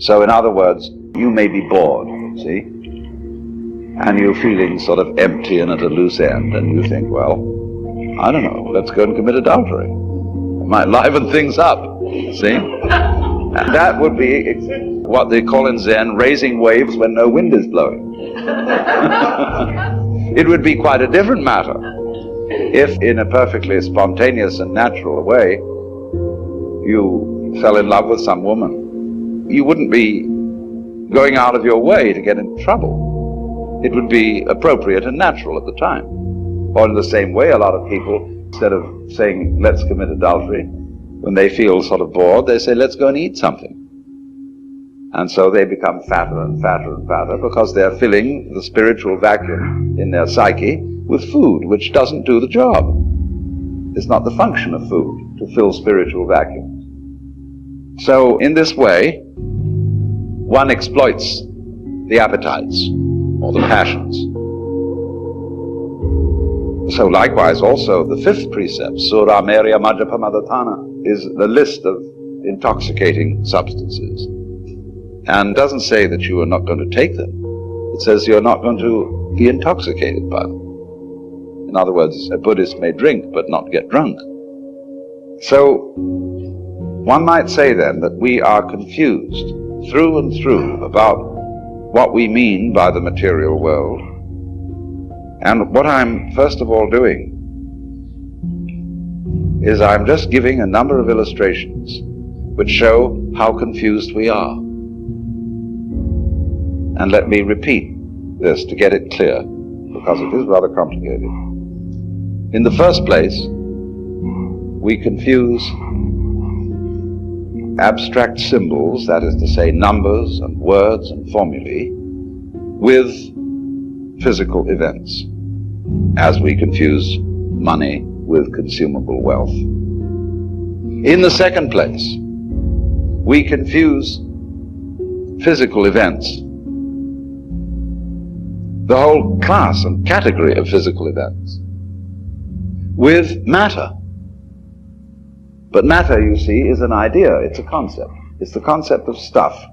So in other words, you may be bored, see, and you're feeling sort of empty and at a loose end, and you think, well, I don't know, let's go and commit adultery. It might liven things up, see? And that would be what they call in Zen raising waves when no wind is blowing. It would be quite a different matter if, in a perfectly spontaneous and natural way, you fell in love with some woman. You wouldn't be going out of your way to get into trouble. It would be appropriate and natural at the time. Or in the same way, a lot of people, instead of saying, let's commit adultery, when they feel sort of bored, they say, let's go and eat something. And so they become fatter and fatter and fatter because they're filling the spiritual vacuum in their psyche with food, which doesn't do the job. It's not the function of food to fill spiritual vacuums. So in this way, one exploits the appetites or the passions. So likewise also the fifth precept, Sura Merya Majjapamadhatana, is the list of intoxicating substances. And doesn't say that you are not going to take them. It says you're not going to be intoxicated by them. In other words, a Buddhist may drink but not get drunk. So one might say then that we are confused through and through about what we mean by the material world. And what I'm first of all doing is I'm just giving a number of illustrations which show how confused we are. And let me repeat this to get it clear, because it is rather complicated. In the first place, we confuse abstract symbols, that is to say numbers and words and formulae, with physical events, as we confuse money with consumable wealth. In the second place, we confuse physical events, the whole class and category of physical events, with matter. But matter, you see, is an idea, it's a concept. It's the concept of stuff,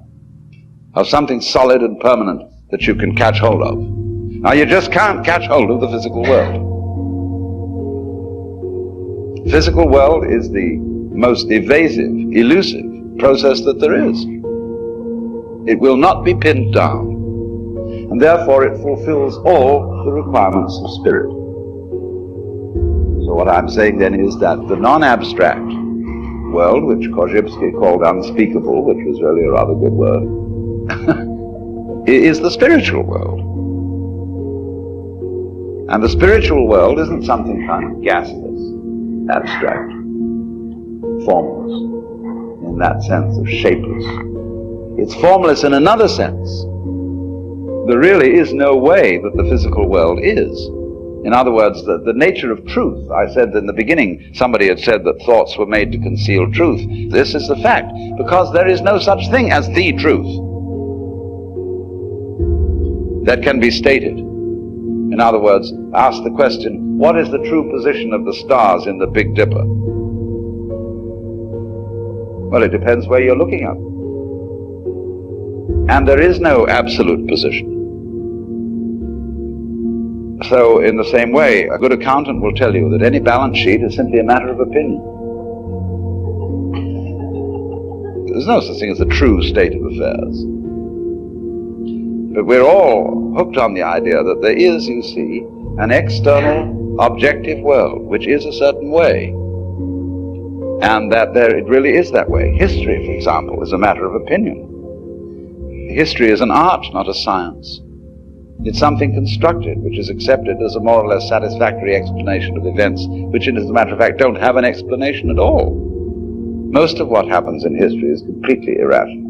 of something solid and permanent that you can catch hold of. Now you just can't catch hold of the physical world. The physical world is the most evasive, elusive process that there is. It will not be pinned down, and therefore it fulfills all the requirements of spirit. So what I'm saying then is that the non-abstract world, which Korzybski called unspeakable, which was really a rather good word, is the spiritual world. And the spiritual world isn't something kind of gaseous, abstract, formless, in that sense of shapeless. It's formless in another sense. There really is no way that the physical world is. In other words, the nature of truth. I said in the beginning, somebody had said that thoughts were made to conceal truth. This is the fact, because there is no such thing as the truth that can be stated. In other words, ask the question, what is the true position of the stars in the Big Dipper? Well, it depends where you're looking at. And there is no absolute position. So in the same way, a good accountant will tell you that any balance sheet is simply a matter of opinion. There's no such thing as a true state of affairs. But we're all hooked on the idea that there is, you see, an external, objective world, which is a certain way. And that it really is that way. History, for example, is a matter of opinion. History is an art, not a science. It's something constructed, which is accepted as a more or less satisfactory explanation of events, which, as a matter of fact, don't have an explanation at all. Most of what happens in history is completely irrational.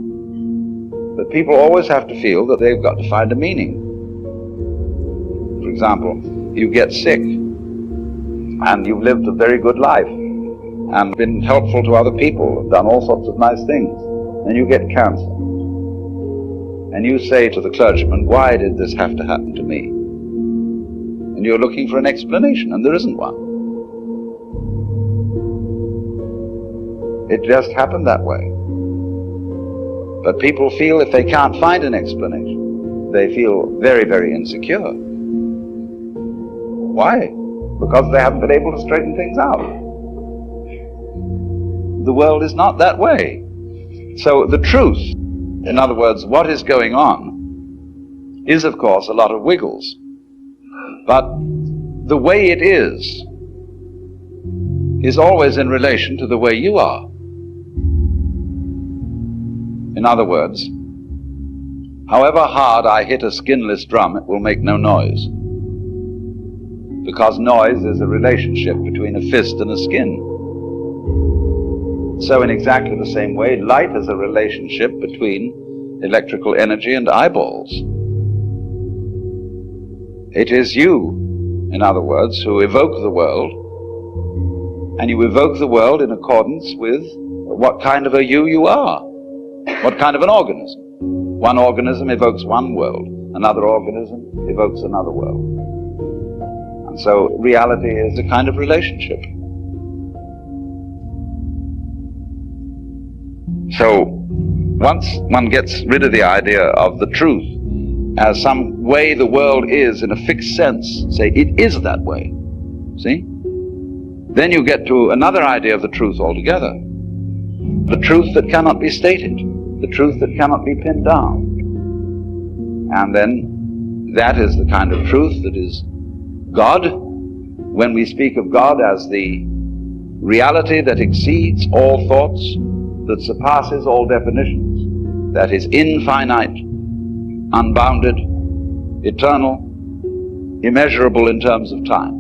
But people always have to feel that they've got to find a meaning. For example, you get sick, and you've lived a very good life, and been helpful to other people, and done all sorts of nice things, and you get cancer. And you say to the clergyman, why did this have to happen to me? And you're looking for an explanation, and there isn't one. It just happened that way. But people feel if they can't find an explanation, they feel very, very insecure. Why? Because they haven't been able to straighten things out. The world is not that way. So the truth, in other words, what is going on, is of course a lot of wiggles. But the way it is always in relation to the way you are. In other words, however hard I hit a skinless drum, it will make no noise. Because noise is a relationship between a fist and a skin. So in exactly the same way, light is a relationship between electrical energy and eyeballs. It is you, in other words, who evoke the world, and you evoke the world in accordance with what kind of a you are, what kind of an organism. One organism evokes one world, another organism evokes another world. And so reality is a kind of relationship. So once one gets rid of the idea of the truth as some way the world is in a fixed sense, say it is that way, see? Then you get to another idea of the truth altogether. The truth that cannot be stated, the truth that cannot be pinned down. And then that is the kind of truth that is God. When we speak of God as the reality that exceeds all thoughts, that surpasses all definitions, that is infinite, unbounded, eternal, immeasurable in terms of time.